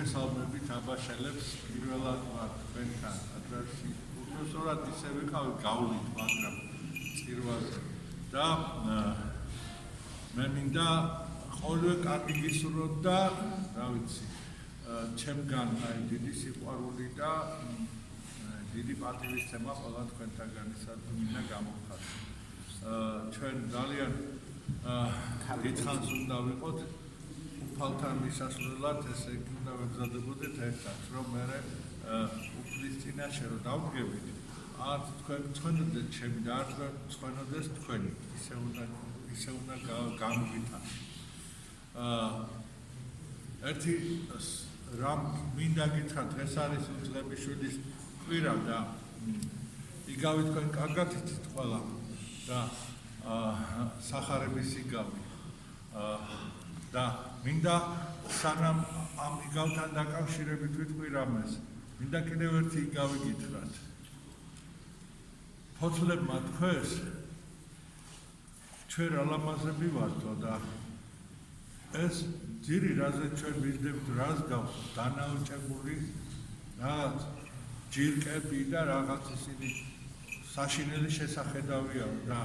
მოგესალმებით აბაშელებს პირველად ვარ თქვენთან ადრესში უბრალოდ ისე ვიყავი გავლით მაგრამ წირვაზე და მე მინდა ყოველვე კარგი გისურვოთ და რა ვიცი ჩემგან აი დიდი სიყვარული და დიდი პატივისცემა ყველა თქვენთაგანისად მინდა გამოვხატო ჩვენ ძალიან დიდხანს უნდა ვიყოთ უფალთან მისასვლელად ესე იგი უნდა ვეგზადებოდეთ ერთად რომ მე უფლის წინაშე რომ დავდგებით არც თქვენ ცხენოდეთ ჩემი და არც ცხენოდეს თქვენი ისე უნდა გამოვიტანოთ ერთი რამ მინდა გითხრათ ეს არის უძლებიშვილის კვირა და იგავი თქვენ კარგად იცით ყველა და სახარების იგავი და მინდა სანამ ამ იგავთან დაკავშირებით ვიტყვი რამეს მინდა კიდევ ერთი იგავი გითხრათ ფოთლებმა თქვენს ჩვენ ალამაზები ვართო და ეს ძირი რაზეც ჩვენ ვიზრდებთ რას გავს დანაოჭებული რაღაც ჯირკები და რაღაც ისინი საშინელი შესახედავია და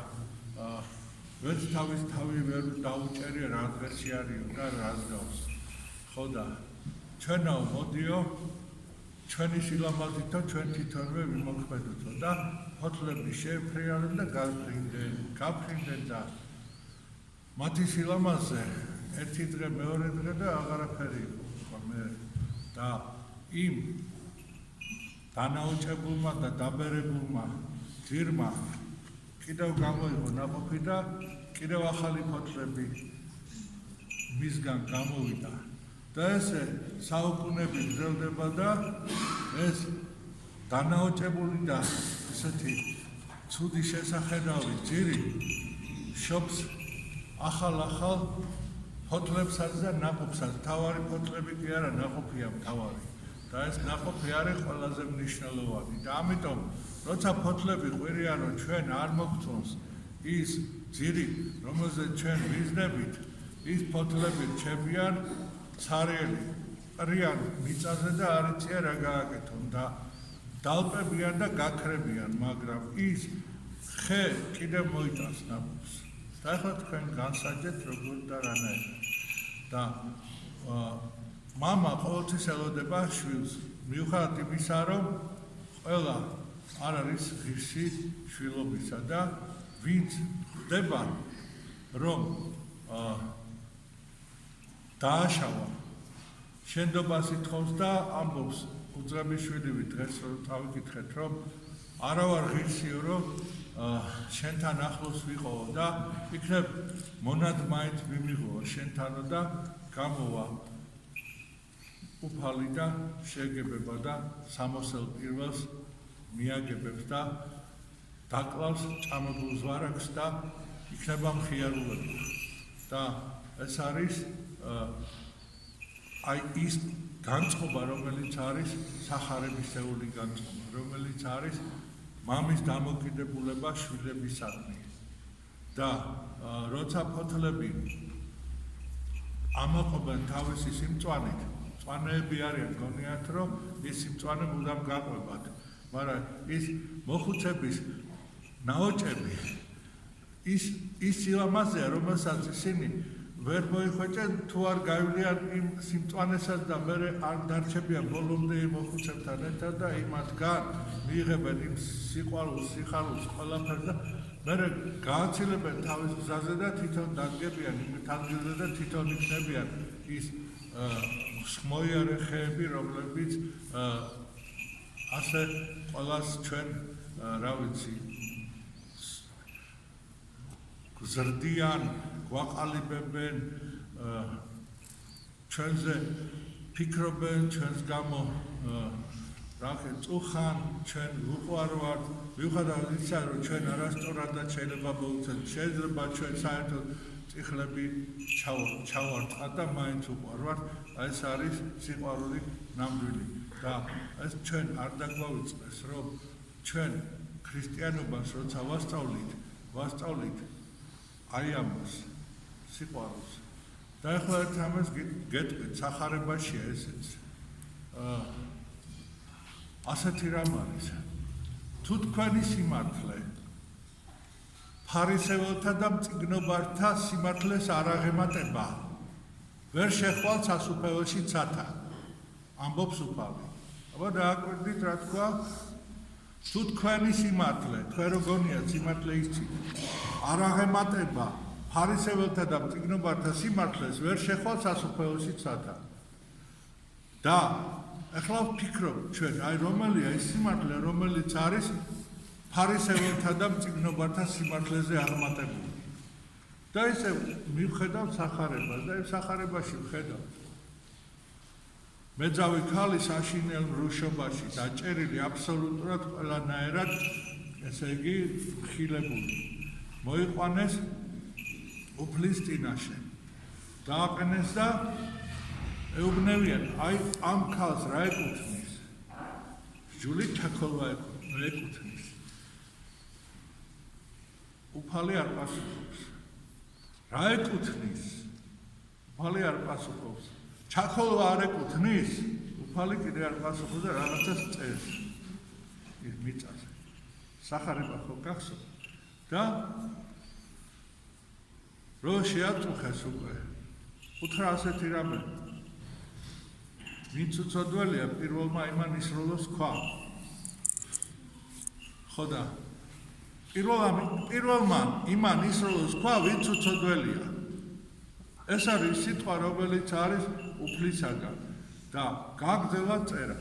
ვერც თავი ვერ დაუჭერია რა დღეში არისო და რას გავს ხო და ჩვენო მოდიო ჩვენი სილამაზითო ჩვენ თვითონვე ვიმოქმედოთო და ფოთლები შეეფრიალებ და გაფრინდენ და მათი სილამაზე ერთი დღე მეორე დღე და აღარაფერი იყო მე და იმ დანაოჭებულმა და დაბერებულმა ძირმა კიდევ გამოიღო ნაყოფი და კიდევ ახალი ფოთლები მისგან გამოვიდა და ესე საუკუნები გრძელდება და ეს დანაოჭებული და ესეთი ცუდი შესახედავი ძირი შობს ახალ ფოთლებსაც და ნაყოფსაც თავარი ფოთლები კი არა ნაყოფია მთავარი და ეს ნაყოფი არის ყველაზე მნიშვნელოვანი და ამიტომ როცა ფოთლები ყვირიანო ჩვენ არ მოგწონს ის ძირი რომელზეც ჩვენ ვიზრდებით ის ფოთლები რჩებიან ცარიელი ყრიან მიწაზე და არ იციან რა გააკეთონ და დალპებიან და გაქრებიან მაგრამ ის ხე კიდევ მოიტანს ნაყოფს და ახლა თქვენ განსაჯეთ როგორ და რანაირად და მამა ყოველთვის ელოდება შვილს მიუხედავად იმისა რომ ყველა არ არის ღირსი შვილობისა და ვინც ხდება რომ დააშავა შენდობას ითხოვს და ამბობს უძღებიშვილი დღეს რომ წავიკითხეთ რომ არა ვარ ღირსიო რომ შენთან ახლოს ვიყო და იქნებ მონად მაინც მიმიღო შენთანო და გამოვა უფალი და შეგებება და სამოსელ პირველს მიაგებებს და დაკლავს ჭამებულ ზვარაკს და იქნება მხიარულება და ეს არის აი ის განწყობა რომელიც არის სახარებისეული განწყობა რომელიც არის მამის დამოკიდებულება შვილებისადმი და როცა ფოთლები ამაყობენ თავისი სიმწვანით მწვანეები არიან გონიათ რომ ის სიმწვანე მუდამ გაყვებათ მაგრამ ის მოხუცების ნაოჭები ის სილამაზეა რომელსაც ისინი ვერ მოიხვეჭენ თუ არ გაივლიან იმ სიმწვანესაც და მე არ დარჩებიან ბოლომდე იმ მოხუცებთან ერთად და იმათგან მიიღებენ იმ სიყვარულს სიხარულს ყველაფერს და მე გააცილებენ თავის გზაზე და თვითონ დადგებიან იმ ადგილზე და თვითონ იქნებიან ის ხმოიარე ხეები რომლებიც ასე ყველას ჩვენ რა ვიცი გზრდიან გვაყალიბებენ ჩვენზე ფიქრობენ ჩვენს გამო რახე წუხან ჩვენ უყვარვართ მიუხედავად ისა რომ ჩვენ არასწორადაც შეიძლება მოვუცეთ შეიძლება ჩვენ საერთოდ წიხლები ჩავარწყათ და მაინც უყვარვართ ეს არის სიყვარული ნამდვილი და ეს ჩვენ არ დაგვავიწყდეს რომ ჩვენ ქრისტიანობას როცა ვასწავლით აი ამას სიყვარულს და ახლა ერთ ამას გეტყვით სახარებაშია ესეც ასეთი რამ არის თუ თქვენი სიმართლე ფარისეველთა და მწიგნობართა სიმართლეს არ აღემატება ვერ შეხვალთ სასუფეველში ცათა ამბობს უფალი აბა დააკვირდით რა თქვა თუ თქვენი სიმართლე თქვენ როგორია სიმართლე იცით არ აღემატება ფარისეველთა და მწიგნობართა სიმართლეს ვერ შეხვალთ სასუფეველში ცათა და ახლა ვფიქრობ ჩვენ აი რომელია ის სიმართლე რომელიც არის ფარისეველთა და მწიგნობართა სიმართლეზე აღმატებული და ესე მივხედავ სახარებას და ეს სახარებაში ვხედავ მეძავი ქალი საშინელ მრუშობაში დაჭერილი აბსოლუტურად ყველანაირად ესე იგი ხილებული მოიყვანეს უფლის წინაშე დააყენეს და ეუბნევიან აი ამ ქალს რა ეკუთვნის ჯული ჩაქოლვა ეკუთვნის უფალი არ პასუხობს რა ეკუთვნის უფალი არ პასუხობს ჩაქოლვა არ ეკუთვნის უფალი კიდე არ პასუხობს და რაღაცას წერს ის მიწაზე სახარება ხო გახსოვთ და რო შეაწუხეს უკვე უთხრა ასეთი რამე ვინც უცოდველია პირველმა იმან ისროლოს ქვა ხო და პირველმა იმან ისროლოს ქვა ვინც უცოდველია ეს არის სიტყვა რომელიც არის უფლისაგან და გაგრძელა წერა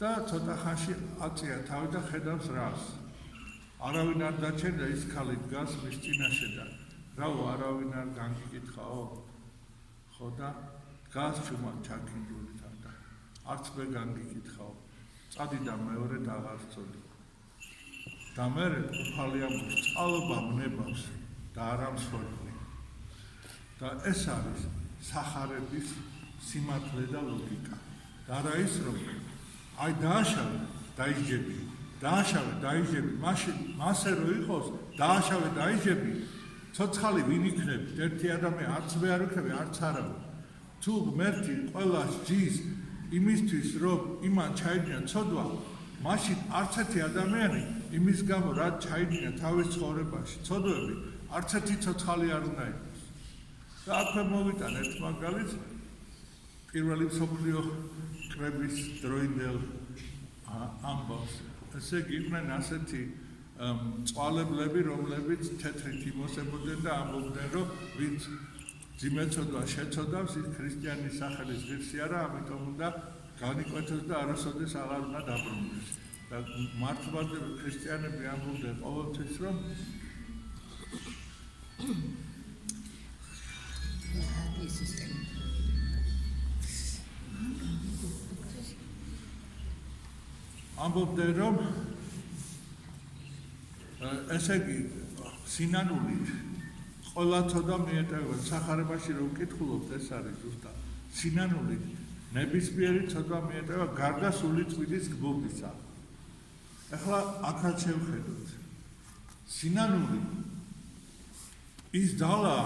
და ცოტა ხანში აწია თავი და ხედავს რას არავინ არ დაჩერდა ის ქალი დგას მის წინაშე და რავ არავინ არ განგიკითხაო ხო და დგას ჩუმად ჩაქინდული და არც მე განგიკითხაო წადი და მეორედ აღარ წოდი და მე უფალი ამბობს წყალობა მნებავს და არ ამსხვერპლი და ეს არის სახარების სიმართლე და ლოგიკა და რა ის რომ აი დააშავე დაიჯები მაშინ მასე რო იყოს დააშავე დაიჯები ცოცხალი ვინ იქნებით ერთი ადამიანი არც მე არ ვიქნები არც არავინ თუ ღმერთი ყველას ჯის იმისთვის რომ იმან ჩაიდინა ცოდვა მაშინ არც ერთი ადამიანი იმის გამო რაც ჩაიდინა თავის ცხოვრებაში ცოდვები არც ერთი ცოცხალი არ უნდა იყოს და აქვე მოვიტან ერთ მაგალითს პირველი მსოფლიო კრების დროინდელ ამბავს ესე იგი იყვნენ ასეთი მწვალებლები რომლებიც თეთრით იმოსებოდნენ და ამბობდნენ რომ ვინც ძიმეცოდვა შეცოდავს ის ქრისტიანის სახელის ღირსი არა ამიტომ უნდა განიკვეთოს და არასოდეს აღარ უნდა დაბრუნდეს და მართლმადიდებლები ქრისტიანები ამბობდნენ ყოველთვის რომ ამბობდნენ რომ ესე იგი სინანულით ყველა ცოდა მიეტევა სახარებაში რომ ვკითხულობთ ეს არის ზუსტად სინანულით ნებისმიერი ცოდა მიეტევა გარდა სული წვიდის გბობისა ახლა აქაც შევხედოთ სინანული ის ძალა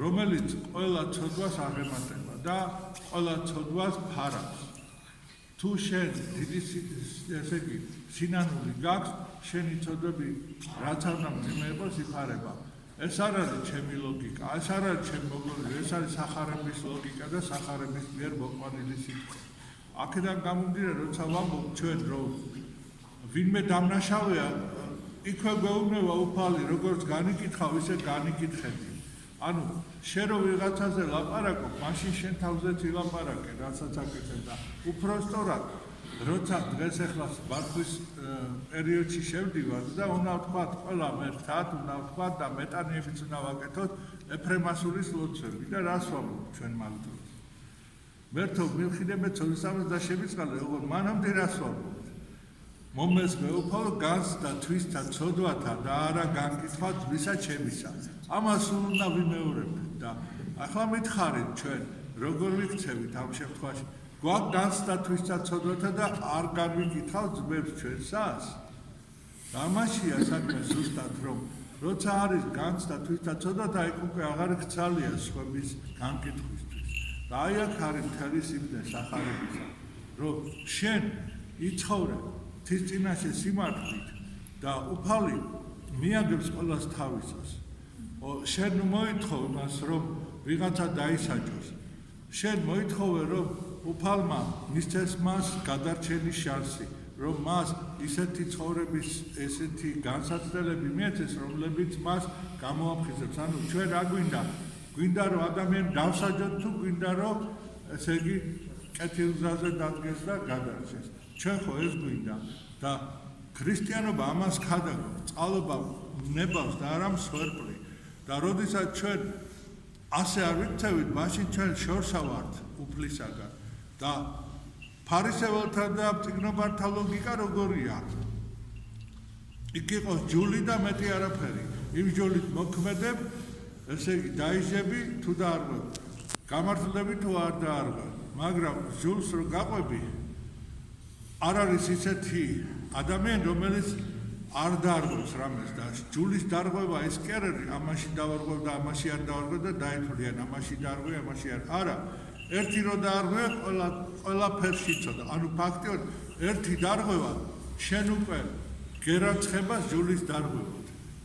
რომელიც ყველა ცოდვას აღემატება და ყველა ცოდვას ფარავს თუ შენ დიდი ესე იგი სინანული გაქვს შენი ცოდვები რაც არ უნდა მძიმე იყოს იფარება ეს არ არის ჩემი ლოგიკა ეს არ არის ჩემი მოგონილი ეს არის სახარების ლოგიკა და სახარების მიერ მოყვანილი სიტყვა აქედან გამომდინარე როცა ვამბობ ჩვენ რომ ვინმე დამნაშავეა იქვე გვეუბნება უფალი როგორც განიკითხავ ისე განიკითხები ანუ შენ რო ვიღაცაზე ლაპარაკობ მაშინ შენ თავზეც ილაპარაკე რასაც აკეთებ და უფრო სწორად როცა დღეს ახლა ბართვის პერიოდში შევდივართ და უნდა ვთქვათ ყველა მერთად უნდა ვთქვათ და მეტანიებიც უნდა ვაკეთოთ ეფრემასურის ლოცვები და რას ვამბობ ჩვენ მაგ დროს მერთო მივხიდებ ცოდისამას და შემიწყალე როგორ მანამდე რას ვამბობ მომესმე უფალო განს და თვისთა ცოდვათა და არა განკითხვა ძმისა ჩემისა ამას უნდა ვიმეორებთ და ახლა მითხარით ჩვენ როგორ ვიქცევით ამ შემთხვევაში გვაქვს განს და თვისთა ცოდვათა და არ განვიკითხავ ძმებს ჩვენსას და ამაშია საქმე ზუსტად რომ როცა არის განს და თვისთა ცოდვათა ეგ უკვე აღარ გცალია სხვების განკითხვისთვის და აი აქ არის მთელი სიბნე სახარებისა, რომ შენ იცხოვრე ღვთის წინაშე სიმართლით და უფალი მიაგებს ყველას თავისას. შენ მოითხოვე მას, რომ ვიღაცა დაისაჯოს. შენ მოითხოვე, რომ უფალმა მისცეს მას გადარჩენის შანსი, რომ მას ისეთი ცხოვრების ესეთი განსაცდელები მიეცეს, რომლებიც მას გამოაფხიზებს. ანუ ჩვენ რა გვინდა რომ ადამიანი დავსაჯოთ თუ გვინდა რომ ესე იგი კეთილგზაზე დადგეს და გადარჩეს. ჩვენ ხო ეს გვინდა და ქრისტიანობა ამას ქადაგებს, წყალობა ნებავს და არა მსხვერპლი. და როდესაც ჩვენ ასე არ ვიქცევით, მაშინ ჩვენ შორსა ვართ უფლისაგან. და ფარისეველთა და მწიგნობართა ლოგიკა როგორია? იქ იყოს ჯული და მეტი არაფერი. იმ ჯულით მოქმედებ, ესე იგი დაიჟები თუ დაარღვევ. გამართლდები თუ არ დაარღვევ. მაგრამ ჯულს რო გაყვები, არ არის ისეთი ადამიანი, რომელიც არ დაარღვევს რამეს და ჯულის დარღვევა ის კი არ არის, ამაში დავარღვევ და ამაში არ დავარღვევ და დაითვლიან, ამაში დაარღვევ, ამაში არ. არა. ერთი რო დაარღვევ, ყველაფერში იცოდა. ანუ ფაქტიურად ერთი დარღვევა შენ უკვე გერაცხებას ჯულის დარღვევად.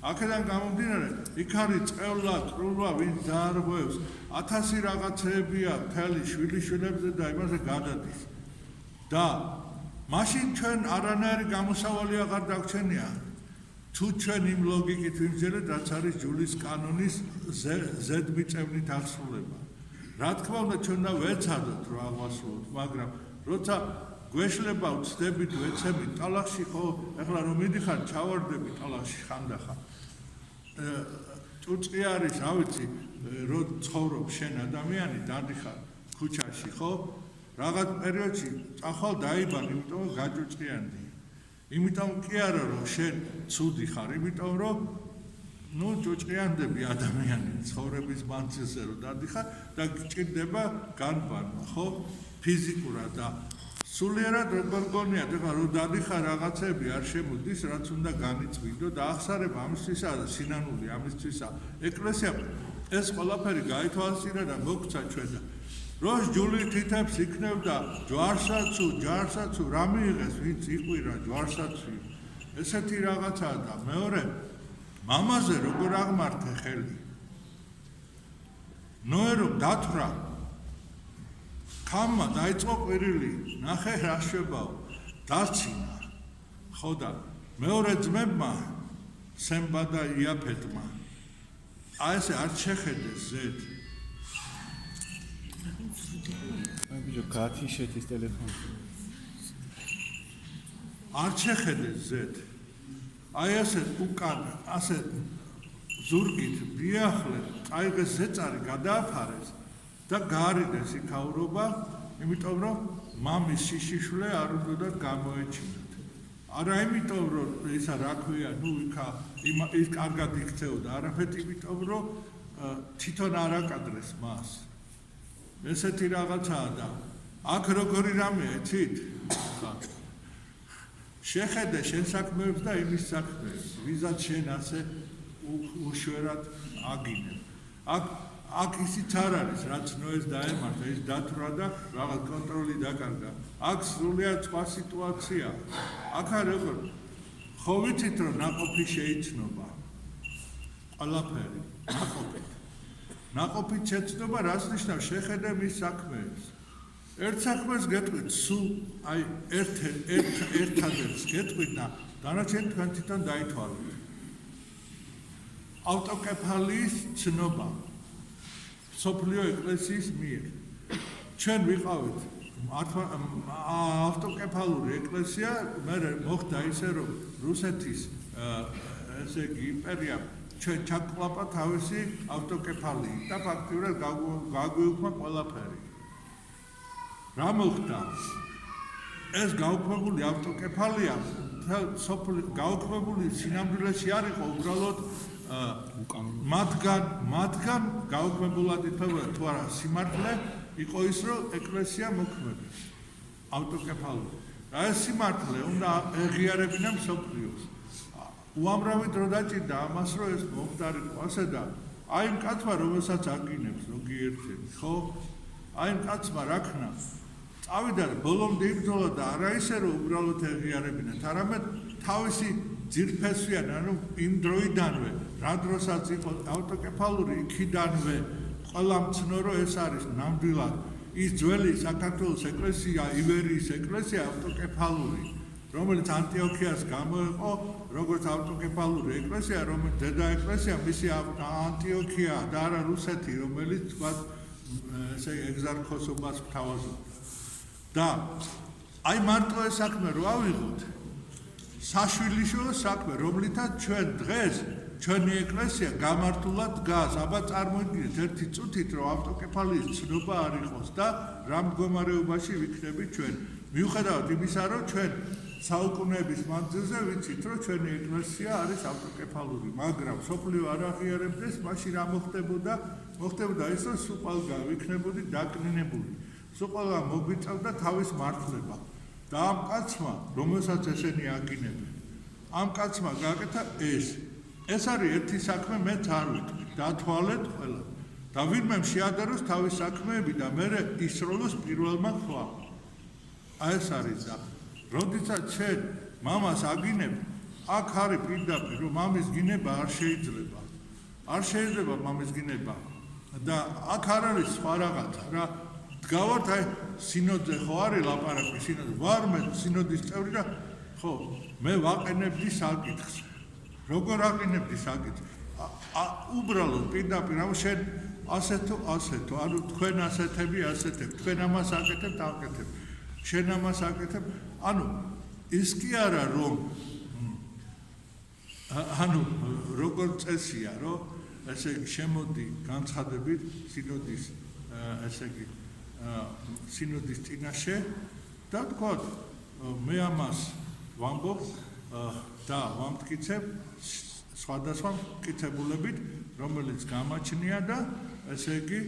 აქედან გამომდინარე, იქ არის წყევლა, წრულვა, ვინც დაარღვევს, 1000 რაღაცეებია მთელი შვილიშვილებზე და იმაზე გადადის. და მაშინ ჩვენ არანაირი გამოსავალი აღარ დაგჩენია. თუ ჩვენ იმ ლოგიკით ვიმსჯელეთ, რაც არის ჯულის კანონის ზედმიწევნით აღსრულება. რა თქმა უნდა, ჩვენ და ვეცადოთ რა აღვასრულოთ, მაგრამ როცა გვეშლება ვწდებით, ვეცემით ტალახში ხო, ეხლა რომ მიდიხარ, ჩავარდები ტალახში ხანდახან. წუწი არის, რა ვიცი, რო ცხოვრობ შენ ადამიანი, დადიხარ ქუჩაში, ხო? რაღაც პერიოდში წახვალ დაიბან, იმიტომ რომ გაჭუჭყიანდი. იმიტომ კი არა რომ შენ ცუდი ხარ, იმიტომ რომ ჭუჭყიანდები ადამიანი ცხოვრების მანძილზე რომ დადიხარ და გჭირდება განბანვა, ხო? ფიზიკურად და სულიერად როგორ გონია, ეხლა რომ დადიხარ რაღაცები არ შემოდის, რაც უნდა განიწვიდო და ახსარება ამისთვისაა და სინანული ამისთვისაა. ეკლესია ეს ყველაფერი გაითვალისწინა და მოგცა ჩვენ და როშ ჯული თითებს იქნევდა ჯვარსაცუ რა მიიღეს, ვინც იყვირა ჯვარსაცი. ესეთი რაღაცაა და მეორე მამაზე როგორ აღმართე ხელი. ნოე რომ დათვრა ხამმა დაიწყო ყვირილი, ნახე რა შვებაო, დარჩინა. ხო და მეორე ძმებმა სემბა და იაფეთმა აი ესე არ შეხედეს ზედ. ბიჭო, გათიშეთის ტელეფონი. არ შეხედეს ზედ. აი ასე უკან, ასე ზურგით მიახლე, წაიღეს ზეწარი, გადააფარეს და გაარიდეს იქაურობა, იმიტომ რომ მამის შიშიშვლე არ უნდა გამოეჩინათ. არა იმიტომ რომ ისა რა ქვია, ის კარგად იქცეოდა, არაფერი იმიტომ რომ თვითონ არ აკადრეს მას. ესეთი რაღაცაა და აქ როგორი რამეა, იცით? შეხედე შენ საქმეებს და იმის საქმეებს, ვიზაც შენ ასე უშვერად აგინებ. აქ ისიც არ არის, რაც ნოეს დაემართა, ის დათვრა და რაღაც კონტროლი დაკარგა. აქ სრულიად სხვა სიტუაცია. აქ როგორ ხო ვიცით რომ ნაყოფი შეიცნობა. ყველაფერი ნაყოფით. ნაყოფით შეცნობა რას ნიშნავს? შეხედე მის საქმეებს. ერთ საქმეს გეტყვით, სულ აი ერთადერთს გეტყვით და დანარჩენი თქვენ თვითონ დაითვალეთ. ავტოკეფალიის ცნობა სოფლიო ეკლესიის მიერ. ჩვენ ვიყავით ავტოკეფალური ეკლესია, მე მოხდა ისე რომ რუსეთის ესე იგი იმპერიამ ჩვენ ჩაკლაპა თავისი ავტოკეფალიით და ფაქტიურად გაგვიუქმა ყველაფერი. რა მოხდა? ეს გაუქმებული ავტოკეფალია გაუქმებული სინამდვილეში არ იყო უბრალოდ მათგან გაუქმებულად ითხოვდა თუ არა სიმართლე იყო ის რომ ეკლესია მოქმედებს ავტოკეფალური. რა ეს სიმართლე უნდა ეღიარებინა მსოფლიოს. უამრავი დრო დაჭირდა ამას რომ ეს მომხდარიყო ასე და აი იმ კაცმა რომელსაც აგინებს ზოგიერთი ხო აი კაცმა რა ქნა წავიდა ბოლომდე იბრძოლა და არა ისე რომ უბრალოდ ეღიარებინათ არამედ თავისი ძირფესვიან ანუ იმ დროიდანვე რა დროსაც იყო ავტოკეფალური იქიდანვე ყველა მცნორო ეს არის ნამდვილად ის ძველი საქართველოს ეკლესია ივერიის ეკლესია ავტოკეფალური რომელიც ანტიოქიას გამოიყო როგორც ავტოკეფალური ეკლესია რომელიც დედა ეკლესია მისი ანტიოქია და არა რუსეთი რომელიც თქვა ესე ეგზარქოსობას გთავაზობდა და აი მარტო ეს საქმე რო ავიღოთ საშვილიშვილო საქმე რომლითაც ჩვენ დღეს ჩვენი ეკლესია გამართულად დგას აბა წარმოიდგინეთ ერთი წუთით რომ ავტოკეფალიის ცნობა არ იყოს და რა მდგომარეობაში ვიქნებით ჩვენ მიუხედავად იმისა რომ ჩვენ საუკუნეების მანძილზე ვიცით რომ ჩვენი ეკლესია არის ავტოკეფალური მაგრამ სოფლიო არ აღიარებდეს მაშინ რა მოხდებოდა ის რომ სულ ყველგან ვიქნებოდი დაკნინებული სულ ყველგან მოგვიწევდა თავის მართლება და ამ კაცმა რომელსაც ესენი აკინებენ ამ კაცმა გააკეთა ეს არის ერთი საქმე მეც არ ვიტყვი დათვალეთ ყველა და ვინმე შეადაროს თავის საქმეები და მე ისროლოს პირველმა ხვალ აი ეს არის და როდესაც შენ მამას აგინებ აქ არის პირდაპირ რომ მამის გინება არ შეიძლება მამის გინება და აქ არ არის სხვა რაღაცა რა დგავართ აი სინოდზე ხო არის ლაპარაკი სინოდზე ვარ მე სინოდის წევრი და ხო მე ვაყენებდი საკითხს როგორ აყენებდი საკითხს უბრალოდ პირდაპირ ამ შენ ასეთო ანუ თქვენ ასეთები ასეთებ თქვენ ამას აკეთებთ აკეთებ შენ ამას აკეთებ ანუ ის კი არა რომ ანუ როგორ წესია რომ ესე იგი შემოდი განცხადებით სინოდის ესე იგი სინოდის წინაშე და თქვა მე ამას ვამბობ და ვამტკიცებ სხვადასხვა მტკიცებულებით რომელიც გამაჩნია და ესე იგი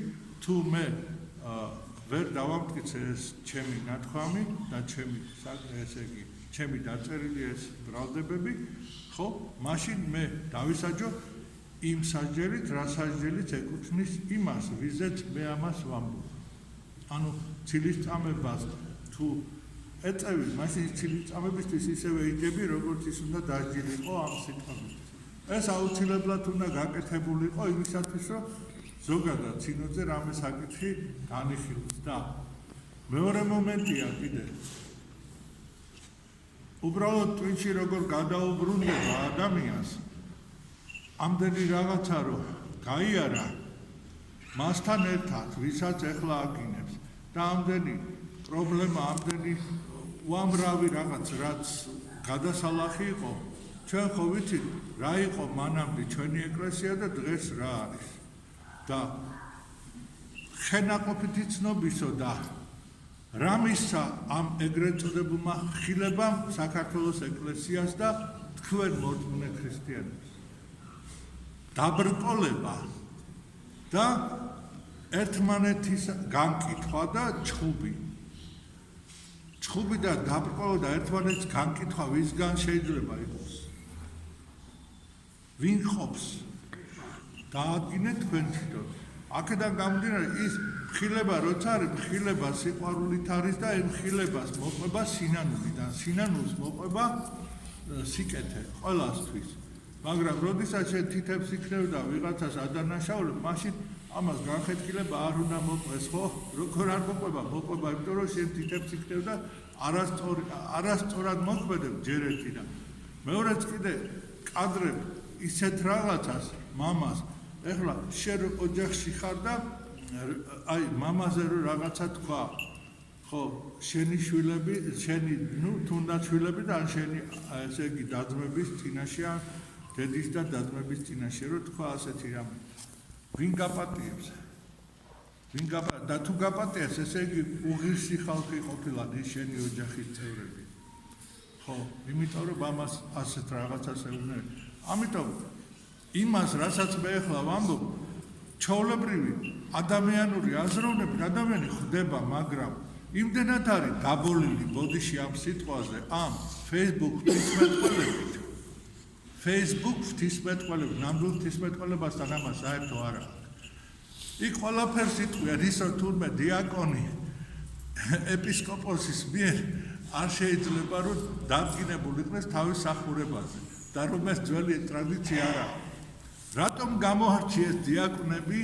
თუ მე ვერ დავამტკიცე ეს ჩემი ნათქვამი და ჩემი ესე იგი ჩემი დაწერილი ეს ბრალდებები ხო მაშინ მე დავისაჯო იმ სასჯელით რა სასჯელით ეკუთვნის იმას ვიზეც მე ამას ვამბობ ანუ ცილისწამებას თუ ეწევი მაშინ ცილისწამებისთვის ისევე იდები როგორც ის უნდა დასჯილიყო ამ სიტყვებისთვის ეს აუცილებლად უნდა გაკეთებულიყო იმისათვის რომ ზოგადად სინოდზე რამე საკითხი განიხილოს და მეორე მომენტია კიდე უბრალოდ ტვინში როგორ გადაუბრუნდება ადამიანს ამდენი რაღაცა რომ გაიარა მასთან ერთად ვისაც ეხლა აკინებს და ამდენი პრობლემა ამდენი უამრავი რაღაც რაც გადასალახი იყო ჩვენ ხო ვიცით რა იყო მანამდე ჩვენი ეკლესია და დღეს რა არის და შენაყოფითი ცნობისო და რა მისცა ამ ეგრეთ წოდებულმა ხილებამ საქართველოს ეკლესიას და თქვენ მორწმუნე ქრისტიანებს დაბრკოლება და ერთმანეთის განკითხვა და ჩხუბი და დაბრკოლება და ერთმანეთის განკითხვა ვისგან შეიძლება იყოს ვინ ხობს დაადგინეთ თქვენ თვითონ აქედან გამომდინარე ის ხილება როცა არის ხილება სიყვარულით არის და იმ ხილებას მოყვება სინანულიდან სინანულს მოყვება სიკეთე ყველასთვის მაგრამ როდესაც შენ თითებს იქნებ და ვიღაცას ადანაშაულებ მაშინ ამას განხეთქილება არ უნდა მოყვეს ხო როგორ არ მოყვება იმიტომ რომ შენ თითებს იქნებ და არასწორად მოქმედებ ჯერ ერთი და მეორეც კიდე კადრებ ისეთ რაღაცას მამას ეხლა შენ ოჯახში ხარ და აი მამაზე რომ რაღაცა თქვა ხო შენი შვილები შენი თუნდაც შვილები და ან შენი ესე იგი დაძმების წინაშე ან დედის და დაძმების წინაშე რომ თქვა ასეთი რამე ვინ გაპატიებს და თუ გაპატიებს ესე იგი უღირსი ხალხი ყოფილად ის შენი ოჯახის წევრები ხო იმიტომ რომ ამას ასეთ რაღაცას ეუბნები ამიტომ იმას რასაც მე ახლა ვამბობ ჩვეულებრივი ადამიანური აზროვნებით ადამიანი ხდება მაგრამ იმდენად არის დაბოლილი ბოდიში ამ სიტყვაზე ამ Facebook ღვთისმეტყველებით ნამდვილ ღვთისმეტყველებასთან ამას საერთო არ აქვს იქ ყველაფერს იტყვია ის რომ თურმე დიაკონი ეპისკოპოსის მიერ არ შეიძლება რომ დადგინებული იქნეს თავის სახურებაზე და რომ ეს ძველი ტრადიცია არ არის. რატომ გამოარჩიეს დიაკვნები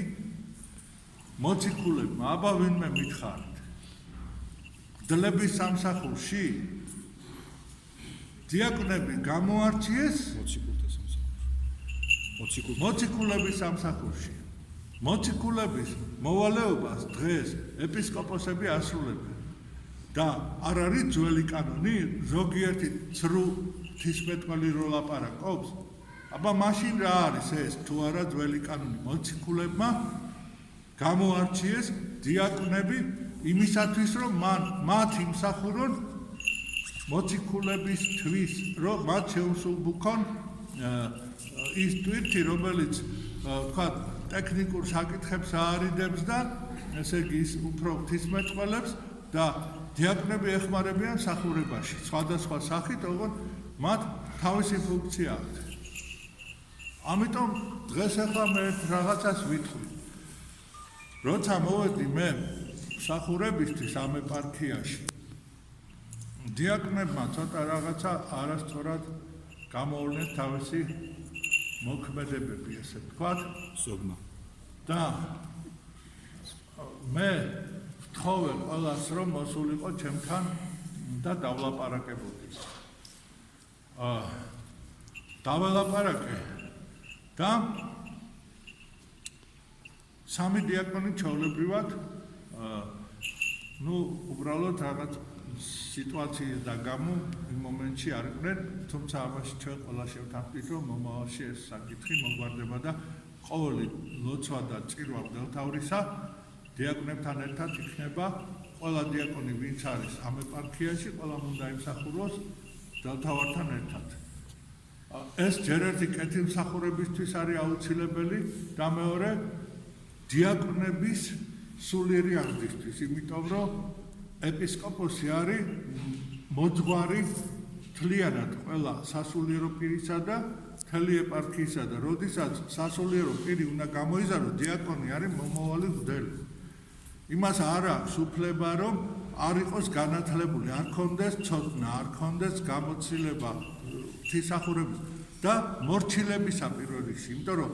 მოციქულებმა? აბა ვინმე მითხარით? გდლების სამსახურში დიაკვნები გამოარჩიეს მოციქულების სამსახურში. მოციქულების მოვალეობას დღეს ეპისკოპოსები ასრულებენ. და არ არის ძველი კანონი, ზოგიერთი ცრუ ღვთისმეტყველი რო ლაპარაკობს, აბა მაშინ რა არის ეს თუ არა ძველი კანონი? მოციქულებმა გამოარჩიეს დიაკვნები იმისათვის, რომ მათ იმსახურონ მოციქულებისთვის, რომ მათ შეუსულბუქონ ის ტვირთი, რომელიც თქვა ტექნიკურ საკითხებს აარიდებს და ესე იგი ის უფრო ღვთისმეტყველებს და დიაკვნები ეხმარებიან სახურებაში სხვადასხვა სახით, როგორც მათ თავისი ფუნქცია აქვთ. ამიტომ დღეს ახლა მე რაღაცას ვიტყვი. როცა მოვედი მე სახურებისთვის ამ ეპარქიაში, დიაკვნებმა ცოტა რაღაცა არასწორად გამოავლინეს თავისი მოქმედებები, ესე ვთქვათ, სოგმა. და მე ვთხოვე ყველას, რომ მოსულიყო ჩემთან და დავლაპარაკებოდი. დაველაპარაკე და სამი დიაკონი ჩვეულებრივად უბრალოდ რაღაც სიტუაციის და გამო იმ მომენტში არ იყვნენ, თუმცა ამაში ჩვენ ყველა შევთანხმდით, რომ მომავალში ეს საკითხი მოგვარდება და ყოველი ლოცვა და წირვა მგელთავრისა დიაკვნებთან ერთად იქნება. ყველა დიაკონი ვინც არის ამ ეპარქიაში, ყველა უნდა იმსახუროს მგელთავართან ერთად. ეს ჯერ ერთი კეთილმსახურებისთვის არის აუცილებელი და მეორე დიაკვნების სულიერი აღზრდისთვის, იმიტომ რომ ეპისკოპოსი არის მოძღვარი მთლიანად ყველა სასულიერო პირისა და მთელი ეპარქიისა და როდესაც სასულიერო პირი უნდა გამოიზაროს, დიაკონი არის მომავალი მღვდელი. იმას არ აქვს უფლება, რომ არ იყოს განათლებული, არ ქონდეს ცოდნა, არ ქონდეს გამოცდილება ღვთისმსახურების და მორჩილებისა პირველ რიგში, იმიტომ რომ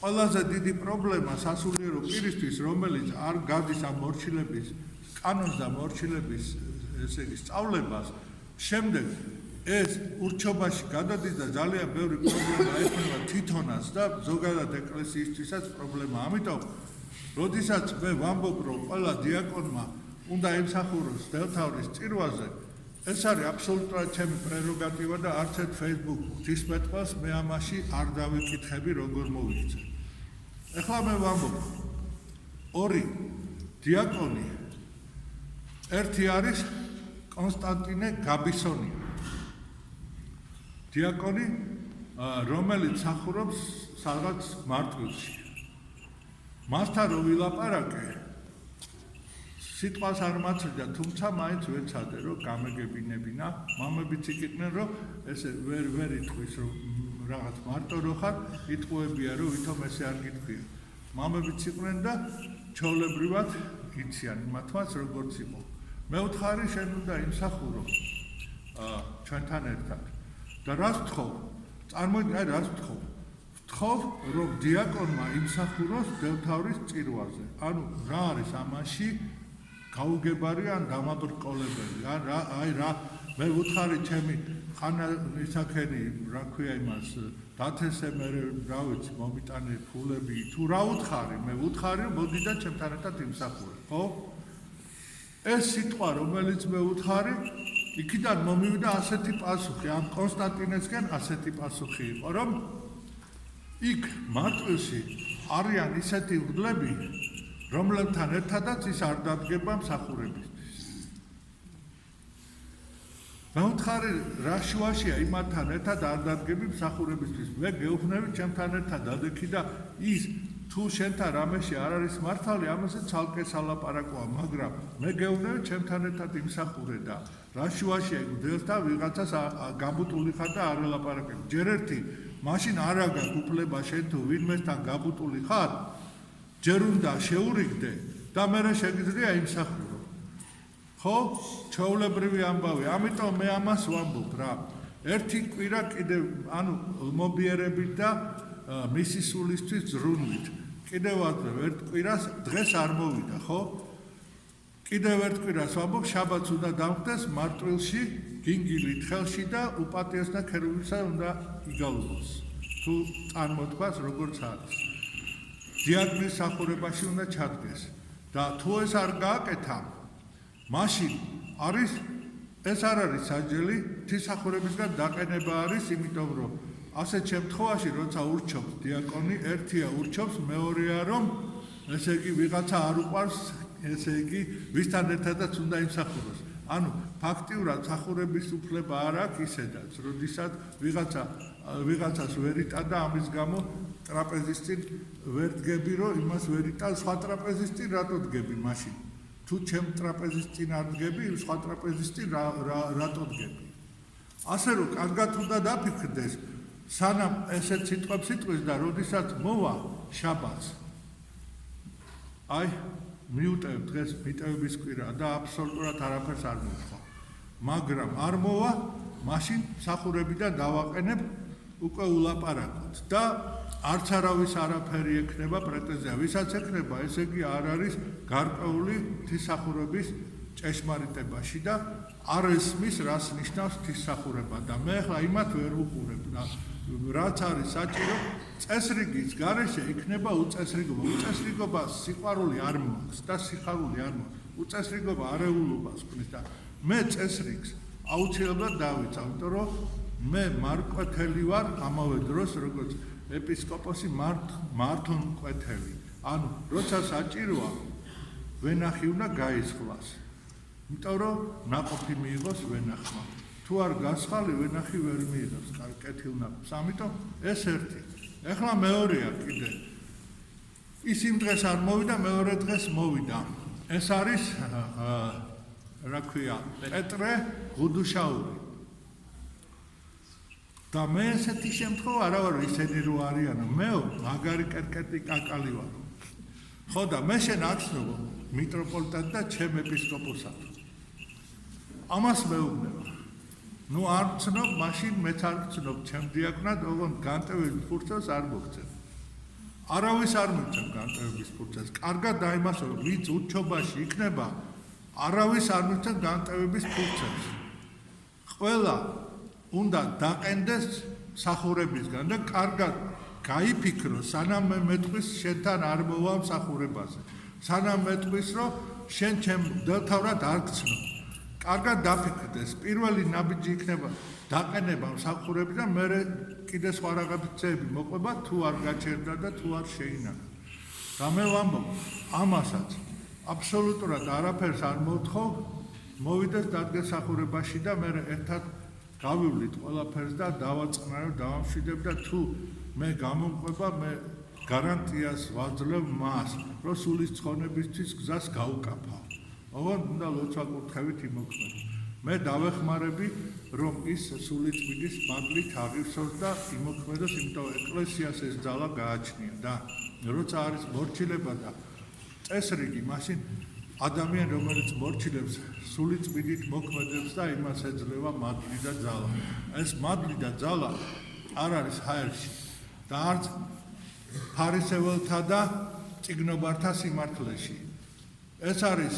ყველაზე დიდი პრობლემა სასულიერო პირისთვის, რომელიც არ გადის ამ მორჩილების კანონს და მორჩილების ესე იგი სწავლებას, შემდეგ ეს ურჩობაში გადადის და ძალიან ბევრი პრობლემა ექნება თვითონაც და ზოგადად ეკლესიისთვისაც პრობლემა. ამიტომ როდესაც მე ვამბობ, რომ ყველა დიაკონმა უნდა ემსახუროს მგელთავრის წირვაზე, ეს არის აბსოლუტურად ჩემი პრეროგატივა და არც ერთ Facebook ღვთისმეტყველს მე ამაში არ დავიკითხები, როგორ მოვიქცე. ეხლა მე ვამბობ, ორი დიაკონი, ერთი არის კონსტანტინე გაბისონია, დიაკონი, რომელიც მსახურობს რაღაც მარტვილში. მასთან რო ვილაპარაკე, სიტყვას არ მაცრიდა, თუმცა მაინც ვეცადე, რომ გამეგებინებინა. მამებიც იკითხნენ, რომ ესე ვერ იტყვის, რომ რაღაც მარტო რო ხარ, იტყუებია, რომ ვითომ ესე არ გიტყვია. მამებიც იყვნენ და ჩვეულებრივად იციან იმათვას, როგორც იყო. მეუთხარი შენ უნდა იმსახურო ჩვენთან ერთად. და რას ვთხოვ? წარმოიდგინე, რას ვთხოვ? ვთხოვ, რომ დიაკონმა იმსახუროს მგელთავრის წირვაზე. ანუ რა არის ამაში გაუგებარი ან დამაბრკოლებელი? მე ვუთხარი ჩემი ხანისაქენი, რა ქვია იმას, დათესე მე რა ვიცი, მომიტანე ფულები, თუ რა ვუთხარი? მე ვუთხარი, რომ მოდი და ჩემთან ერთად იმსახურე, ხო? ეს სიტყვა, რომელიც მე ვუთხარი, იქიდან მომივიდა ასეთი პასუხი, ამ კონსტანტინესკენ ასეთი პასუხი იყო, რომ იქ მარტვილში არიან ისეთი მღვდლები, რომლებთან ერთადაც ის არ დადგება მსახურებისთვის. მე ვუთხარი, რა შუაშია იმათთან ერთად არ დადგები მსახურებისთვის. მე გეუბნები ჩემთან ერთად დადექი და ის თუ შენთან რამეში არ არის მართალი, ამაზე ცალკე სალაპარაკოა, მაგრამ მე გეუბნები ჩემთან ერთად იმსახურე და რა შუაშია მღვდელს და ვიღაცას გაბუტული ხარ და არ ელაპარაკებ. ჯერ ერთი მაშინ არა გაქვს უფლება შენ თუ ვინმესთან გაბუტული ხარ, ჯერ უნდა შეურიგდე და მერე შეგიძლია იმსახურო. ხო, ჩვეულებრივი ამბავი, ამიტომ მე ამას ვამბობ რა. ერთი კვირა კიდევ ანუ მობიერებით და მისი სულისთვის ზრუნვით. კიდევ ადრე ერთ კვირას დღეს არ მოვიდა, ხო? კიდევ ერთ კვირას ვამბობ, შაბათს უნდა დამხდეს მარტვილში, გინგილით ხელში და უპატიოსნა ქერუბისა უნდა იგალულოს. თუ წარმოთქვას როგორც არის. დიაგნის სახურებაში უნდა ჩადგეს და თუ ეს არ გააკეთა, მაშინ არის ეს არ არის საჯელი, ღვთისმსახურებისგან დაყენება არის, იმიტომ რომ ასეთ შემთხვევაში, როცა ურჩობს დიაკონი, ერთია ურჩობს, მეორეა რომ ესე იგი ვიღაცა არ უყვარს, ესე იგი ვისთან ერთადაც უნდა იმსახუროს. ანუ ფაქტიურად მსახურების უფლება არ აქვს ისედაც, როდესაც ვიღაცას ვერ იტან და ამის გამო ტრაპეზისტი ვერ დგები, რომ იმას ვერ იტან, სხვა ტრაპეზისტი რატო დგები მაშინ? თუ ჩემ ტრაპეზისტი არ დგები, სხვა ტრაპეზისტი რატო დგები? ასე რომ კარგად უნდა დაფიქრდეს, სანამ ესეთ სიტყვებს იტყვის და როდესაც მოვა შაბათს. აი, მიუტევ დღეს მიტევების კვირა და აბსოლუტურად არაფერს არ მოვხო. მაგრამ არ მოვა, მაშინ მსახურებიდან დავაყენებ უკვე ულაპარაკოთ და არც არავის არაფერი ექნება პრეტენზია. ვისაც ექნება, ესე იგი არ არის გარკვეული ღვთისმსახურების ჭეშმარიტებაში და არ ესმის, რას ნიშნავს ღვთისმსახურება და მე ახლა იმათ ვერ ვუყურებ და რაც არის საჭირო, წესრიგის გარეშე იქნება უწესრიგობა. უწესრიგობა სიყვარული არ მოაქვს და სიხარული არ მოაქვს. უწესრიგობა არეულობას ქმნის და მე წესრიგს აუცილებლად დავიცავ, იმიტომ რომ მე მარკვეთელი ვარ ამავე დროს, როგორც ეპისკოპოსი მართლმკვეთელი. ანუ როცა საჭიროა, ვენახი უნდა გაისხლას. იმიტომ რომ ნაყოფი მიიღოს ვენახმა. თუ არ გასხალი, ვენახი ვერ მიიღებს კეთილნაყოფს. ამიტომ ეს ერთი. ეხლა მეორეა კიდე. ის იმ დღეს არ მოვიდა, მეორე დღეს მოვიდა. ეს არის რა ქვია, პეტრე ღუდუშაური. და მე ესეთი შემთხვევა არა ვარ ისეთი რო არიანო, მე მაგარი კერკეტი კაკალი ვარ. ხო და მე შენ აღსნობო მიტროპოლიტად და ჩემ ეპისკოპოსად. ამას მეუბნება. ნუ არ ვცნობ, მაშინ მეც არ ვცნობ ჩემ დიაკვნად, ოღონდ განტევების ფურცელს არ მოგცემ. არავის არ მოგცემ განტევების ფურცელს. კარგად დაიმასო, ვინც ურჩობაში იქნება, არავის არ მოგცემ განტევების ფურცელს. ყველა უნდა დაყენდეს მსახურებისგან და კარგად გაიფიქრო, სანამ მე მეტყვის შენთან არ მოვა მსახურებაზე. სანამ მეტყვის, რომ შენ ჩემ დელთავრად არ გცნობ. კარგად დაფიქრდეს, პირველი ნაბიჯი იქნება დაყენება მსახურებიდან, მერე კიდე სხვა რაღაცები მოყვება, თუ არ გაჩერდა და თუ არ შეინახა. და მე ვამბობ, ამასაც აბსოლუტურად არაფერს არ მოთხოვ, მოვიდეს დადგეს მსახურებაში და მე ერთად გავივლით ყველაფერს და დავაწყნარებ, დავამშვიდებ და თუ მე გამომყვება, მე გარანტიას ვაძლევ მას, რომ სულის ცხონებისთვის გზას გაუკაფავ. ოღონდ უნდა ლოცვა-კურთხევით იმოქმედო. მე დავეხმარები, რომ ის სულიწმინდის მადლით აღივსოს და იმოქმედოს, იმიტომ ეკლესიას ეს ძალა გააჩნია და როცა არის მორჩილება და წესრიგი, მაშინ ადამიანი, რომელიც მორჩილებს, სულიწმინდით მოქმედებს და იმას ეძლევა მადლი და ძალა. ეს მადლი და ძალა არ არის ჰაერში და არც ფარისეველთა და წიგნობართა სიმართლეში. ეს არის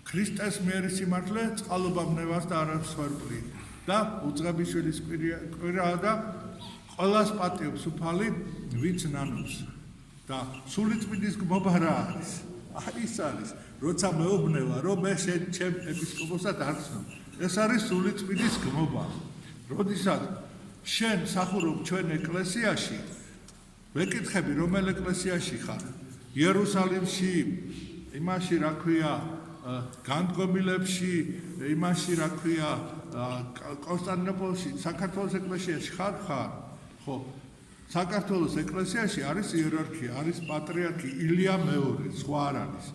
ქრისტეს მიერი სიმართლე, წყალობამნევას და არასვერპლი და უწყებიშვილის კვირაა და ყველას პატიობს უფალი, ვინც ნანობს და სულიწმინდის გმობა რა არის? არის, როცა მეუბნება, რომ მე ჩემ ეპისკოპოსად არ ვცნობ. ეს არის სულიწმინდის გმობა. როდესაც შენ მსახურობ ჩვენ ეკლესიაში, ვეკითხები, რომელ ეკლესიაში ხარ? იერუსალიმში, იმაში რა ქვია, განდგომილებში, იმაში რა ქვია, კონსტანტინოპოლში, საქართველოს ეკლესიაში ხარ? ხო. საქართველოს ეკლესიაში არის იერარქია, არის პატრიარქი ილია მეორე, სხვა არ არის.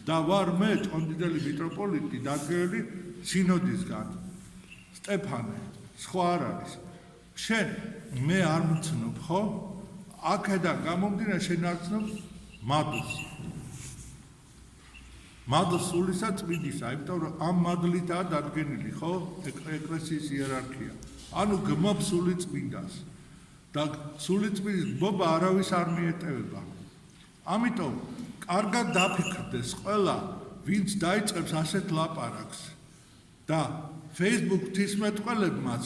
და ვარ მე ჭონდიდელი მიტროპოლიტი დაგერილი სინოდისგან. სტეფანე, სხვა არ არის. შენ მე არ მცნობ, ხო? აქედან გამომდინარე შენ არ ცნობ მადლს სულისა წმინდისა, იმიტომ რომ ამ მადლითაა დადგენილი, ხო, ეკლესიის იერარქია. ანუ გმობ სული წმინდას და სული წმინდის გმობა არავის არ მიეტევება. ამიტომ კარგად დაფიქრდეს ყველა, ვინც დაიწყებს ასეთ ლაპარაკს და Facebook ღვთისმეტყველებმაც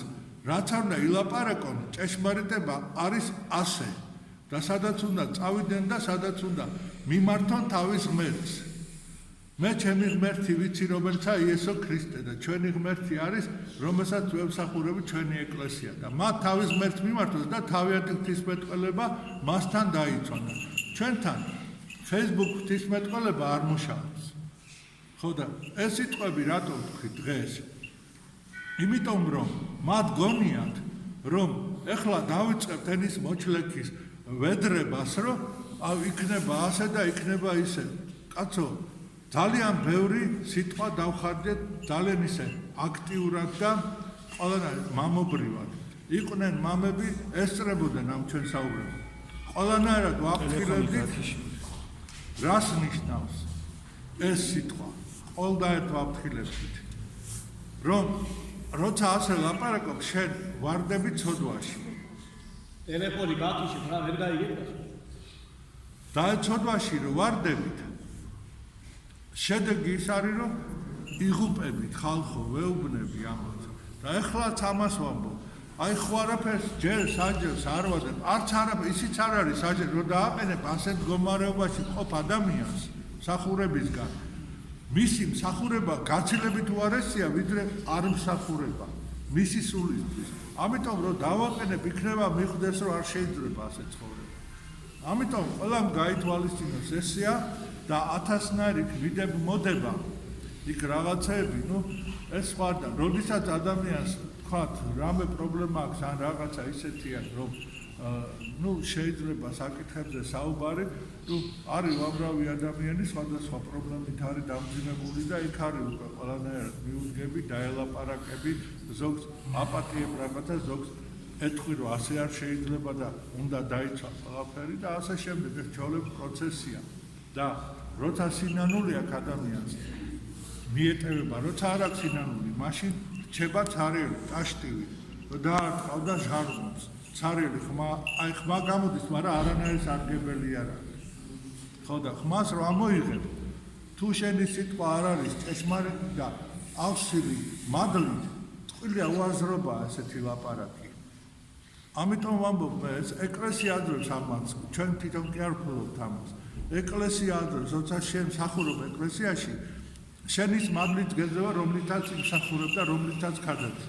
რაც არ უნდა ილაპარაკონ, ჭეშმარიტება არის ასე და სადაც უნდა წავიდნენ და სადაც უნდა მიმართონ თავის ღმერთს. მე ჩემი ღმერთი ვიცი, რომელცა იესო ქრისტე და ჩვენი ღმერთი არის, რომელსაც ვემსახურებით ჩვენი ეკლესია და მათ თავის ღმერთს მიმართოს და თავიანთი ღვთისმეტყველება მასთან დაიცვან. ჩვენთან Facebook ღვთისმეტყველება არ მუშაობს. ხო და ეს სიტყვები რატომ ვთქვი დღეს? იმიტომ რომ მათ გონიათ, რომ ეხლა დავიწყებთ ენის მოჩლექის ვედრებას, რომ იქნება ასე და იქნება ისე. კაცო, ძალიან ბევრი სიტყვა დავხარჯეთ ძალიან ისე აქტიურად და ყველანაირ მამობრივად. იყვნენ მამები, ესწრებოდნენ ამ ჩვენ საუბრებს. ყველანაირად ვაფრთხილებდით, რას ნიშნავს ეს სიტყვა? ყველდაერთ ვაფრთხილებდით, რომ როცა ასე ლაპარაკობ, შენ ვარდები ცოდვაში. ტელეფონი ბათუმში რა ვერ გაიგებდა? და ცოდვაში რომ ვარდებით, შედეგი ის არის, რომ იღუპებით ხალხო, ვეუბნები ამას. და ეხლაც ამას ვამბობ. აი ხო არაფერს ჯერ საჯელს არ ვაძებ, არც არაფერს ისიც არ არის საჯელი, რომ დააყენებ ასეთ მდგომარეობაში ყოფ ადამიანს მსახურებისგან. მისი მსახურება გაცილებით უარესია, ვიდრე არ მსახურება მისი სულისთვის. ამიტომ რომ დავაყენებ, იქნება მიხვდეს, რომ არ შეიძლება ასე ცხოვრება. ამიტომ ყველამ გაითვალისწინოს ესეა და 1000-ნაირი ვიდებ მოდება იქ რაღაცეები, ეს სხვა და როდესაც ადამიანს თქვათ რამე პრობლემა აქვს ან რაღაცა ისეთია, რომ შეიძლება საკითხებზე საუბარი, არის უამრავი ადამიანი სხვადასხვა პრობლემით არის დამძიმებული და იქ არის უკვე ყველანაირად მიუძგები, დაელაპარაკები, ზოგს აპატიებ რაღაცა, ზოგს ეთქვი, რომ ასე არ შეიძლება და უნდა დაიცვა ყველაფერი და ასე შემდეგ. ეს ჩვეულებრივი პროცესია და როცა სინანული აქვს ადამიანს მიეტევება, როცა არ აქვს სინანული, მაშინ რჩება ცარიელი, ტაშტივი, დაარტყავ და ჟარღობს. ცარიელი ხმა, აი ხმა გამოდის, მაგრამ არანაირი სარგებელი არ არის. ხო და ხმას რომ ამოიღებ, თუ შენი სიტყვა არ არის ჭეშმარიტი და ავსილი მადლით, ტყუილია უაზრობაა ესეთი ლაპარაკი. ამიტომ ვამბობ, ეს ეკლესია აძლევს ამას, ჩვენ თვითონ კი არ ვქოლობთ ამას. ეკლესია აძლევს, როცა შენ მსახურობ ეკლესიაში, შენის მადლით გეძება, რომლითაც იმსახურებ და რომლითაც ხადებს.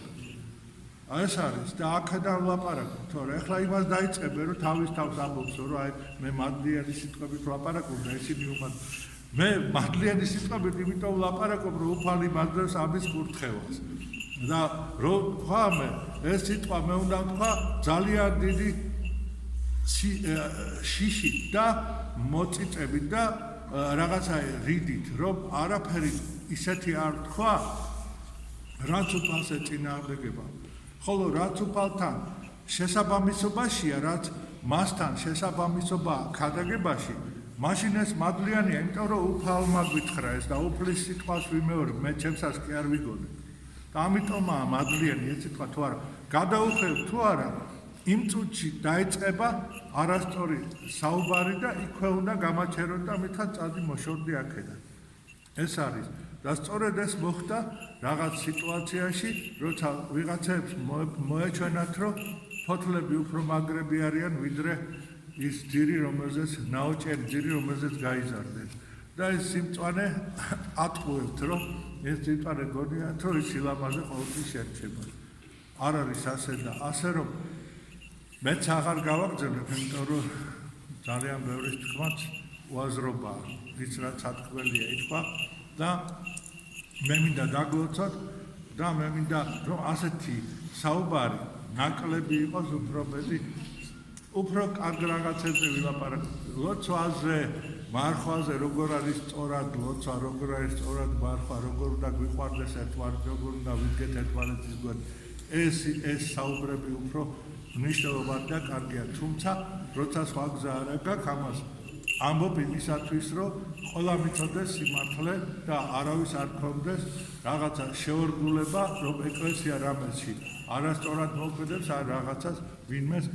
ეს არის და აქედან ვლაპარაკობ, თორე ეხლა იმას დაიწყებენ, რომ თავის თავს ამბობს, რომ აი მე მადლიანი სიტყვებით ვლაპარაკობ და ისინი უმად მე მადლიანი სიტყვებით იმიტომ ვლაპარაკობ, რომ უფალი მადლებს ამის კურთხევას. და რომ თქვა მე ეს სიტყვა მე უნდა ვთქვა ძალიან დიდი შიშით და მოწიწებით და რაღაცა რიდით, რომ არაფერი ისეთი არ თქვა, რაც უფალს ეწინააღმდეგება. ხოლო რაც უფალთან შესაბამისობაშია, რაც მასთან შესაბამისობა ქადაგებაში, მაშინ ეს მადლიანია, იმიტომ რომ უფალმა გვითხრა ეს და უფლის სიტყვას ვიმეორებ, მე ჩემსაც კი არ ვიგონებ. და ამიტომაა მადლიანი ეს სიტყვა თუ არა, გადაუხევ თუ არა, იმ წუთში დაიწყება არასწორი საუბარი და იქვე უნდა გამაჩერონ და მითხა წადი მოშორდი აქედან. ეს არის და სწორედ ეს მოხდა რაღაც სიტუაციაში, როცა ვიღაცებს მოეჩვენათ, რომ ფოთლები უფრო მაგრები არიან, ვიდრე ის ძირი, რომელზეც ნაოჭიერი ძირი, რომელზეც გაიზარდნენ. და ეს სიმწვანე ატყუებთ, რომ ეს სიმწვანე გონიათ, რომ ის სილამაზე ყოველთვის შერჩება. არ არის ასე და ასე, რომ მეც აღარ გავაგრძელებ, იმიტომ რომ ძალიან ბევრი თქმაც უაზრობაა, ის რაც ათქმელია ითქვა და მე მინდა დაგლოცოთ და მე მინდა რომ ასეთი საუბარი ნაკლები იყოს უფრო მეტი, უფრო კარგ რაღაცებზე ვილაპარაკოთ. ლოცვაზე, მარხვაზე, როგორ არის სწორად ლოცვა, როგორ არის სწორად მარხვა, როგორ უნდა გვიყვარდეს ერთმანეთს, როგორ უნდა ვიდგეთ ერთმანეთის გვერდით. ეს საუბრები უფრო მნიშვნელოვანი და კარგია, თუმცა როცა სხვა გზა არ აქვს, ამას ამბობ იმისათვის, რომ ყველა მიცოდეს სიმართლე და არავის არ ქონდეს რაღაცა შეორგულება, რომ ეკლესია რამეში არასწორად მოქმედებს, ან რაღაცას ვინმეს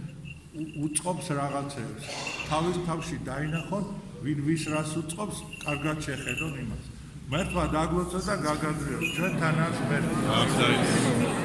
უწყობს რაღაცებს. თავის თავში დაინახონ, ვინ ვის რას უწყობს, კარგად შეხედონ იმას. მართლა დაგვეცო და გაგადრიოთ, ჩვენ თანაც მერე.